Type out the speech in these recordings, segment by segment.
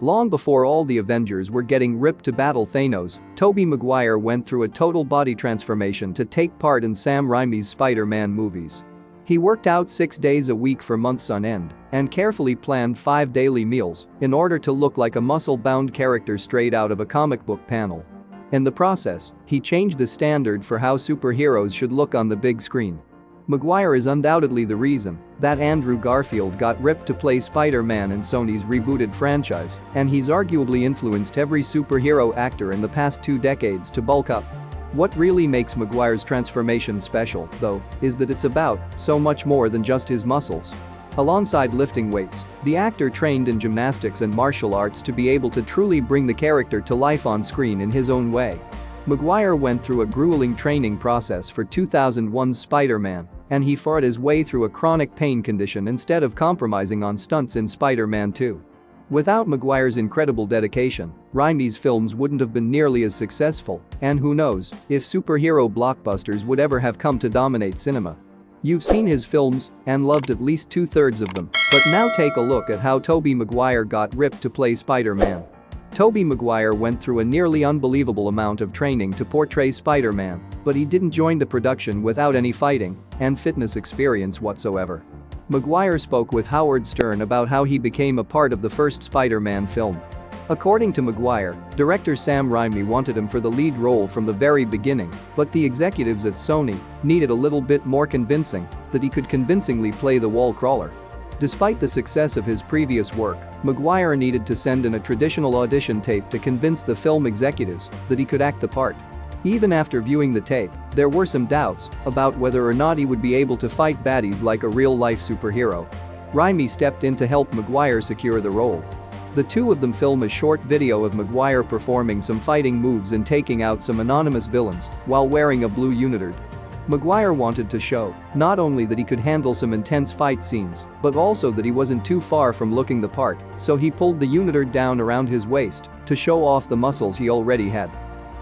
Long before all the Avengers were getting ripped to battle Thanos, Tobey Maguire went through a total body transformation to take part in Sam Raimi's Spider-Man movies. He worked out 6 days a week for months on end and carefully planned 5 daily meals in order to look like a muscle-bound character straight out of a comic book panel. In the process, he changed the standard for how superheroes should look on the big screen. Maguire is undoubtedly the reason that Andrew Garfield got ripped to play Spider-Man in Sony's rebooted franchise, and he's arguably influenced every superhero actor in the past 2 decades to bulk up. What really makes Maguire's transformation special, though, is that it's about so much more than just his muscles. Alongside lifting weights, the actor trained in gymnastics and martial arts to be able to truly bring the character to life on screen in his own way. Maguire went through a grueling training process for 2001's Spider-Man, and he fought his way through a chronic pain condition instead of compromising on stunts in Spider-Man 2. Without Maguire's incredible dedication, Raimi's films wouldn't have been nearly as successful, and who knows if superhero blockbusters would ever have come to dominate cinema. You've seen his films and loved at least 2/3 of them, but now take a look at how Tobey Maguire got ripped to play Spider-Man. Tobey Maguire went through a nearly unbelievable amount of training to portray Spider-Man, but he didn't join the production without any fighting and fitness experience whatsoever. Maguire spoke with Howard Stern about how he became a part of the first Spider-Man film. According to Maguire, director Sam Raimi wanted him for the lead role from the very beginning, but the executives at Sony needed a little bit more convincing that he could convincingly play the wall crawler. Despite the success of his previous work, Maguire needed to send in a traditional audition tape to convince the film executives that he could act the part. Even after viewing the tape, there were some doubts about whether or not he would be able to fight baddies like a real-life superhero. Raimi stepped in to help Maguire secure the role. The two of them film a short video of Maguire performing some fighting moves and taking out some anonymous villains while wearing a blue unitard. Maguire wanted to show not only that he could handle some intense fight scenes, but also that he wasn't too far from looking the part, so he pulled the unitard down around his waist to show off the muscles he already had.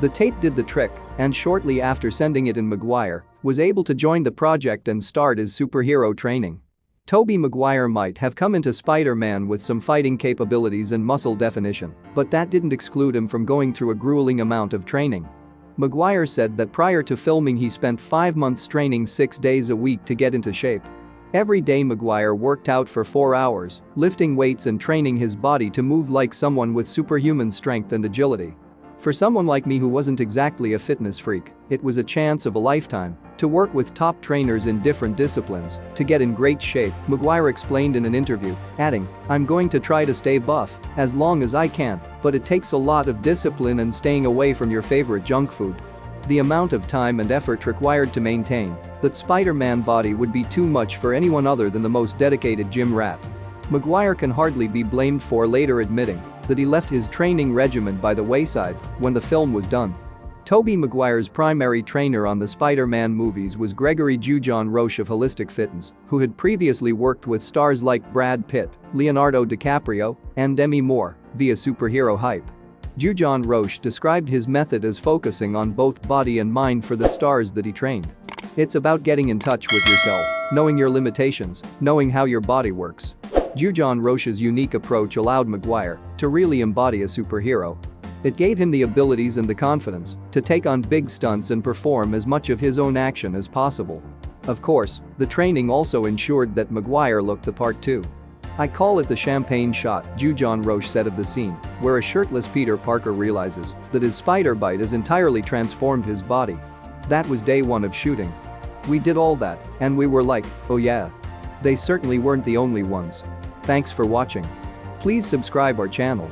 The tape did the trick, and shortly after sending it in, Maguire was able to join the project and start his superhero training. Tobey Maguire might have come into Spider-Man with some fighting capabilities and muscle definition, but that didn't exclude him from going through a grueling amount of training. Maguire said that prior to filming he spent 5 months training 6 days a week to get into shape. Every day Maguire worked out for 4 hours, lifting weights and training his body to move like someone with superhuman strength and agility. For someone like me who wasn't exactly a fitness freak, it was a chance of a lifetime to work with top trainers in different disciplines to get in great shape, Maguire explained in an interview, adding, "I'm going to try to stay buff as long as I can, but it takes a lot of discipline and staying away from your favorite junk food." The amount of time and effort required to maintain that Spider-Man body would be too much for anyone other than the most dedicated gym rat. Maguire can hardly be blamed for later admitting that he left his training regimen by the wayside when the film was done. Tobey Maguire's primary trainer on the Spider-Man movies was Gregory Jujon Roche of Holistic Fitness, who had previously worked with stars like Brad Pitt, Leonardo DiCaprio, and Demi Moore via Superhero Hype. Jujon Roche described his method as focusing on both body and mind for the stars that he trained. It's about getting in touch with yourself, knowing your limitations, knowing how your body works. Jujon Roche's unique approach allowed Maguire to really embody a superhero. It gave him the abilities and the confidence to take on big stunts and perform as much of his own action as possible. Of course, the training also ensured that Maguire looked the part too. "I call it the champagne shot," Jujon Roche said of the scene where a shirtless Peter Parker realizes that his spider bite has entirely transformed his body. That was day 1 of shooting. We did all that, and we were like, oh yeah. They certainly weren't the only ones. Thanks for watching. Please subscribe our channel.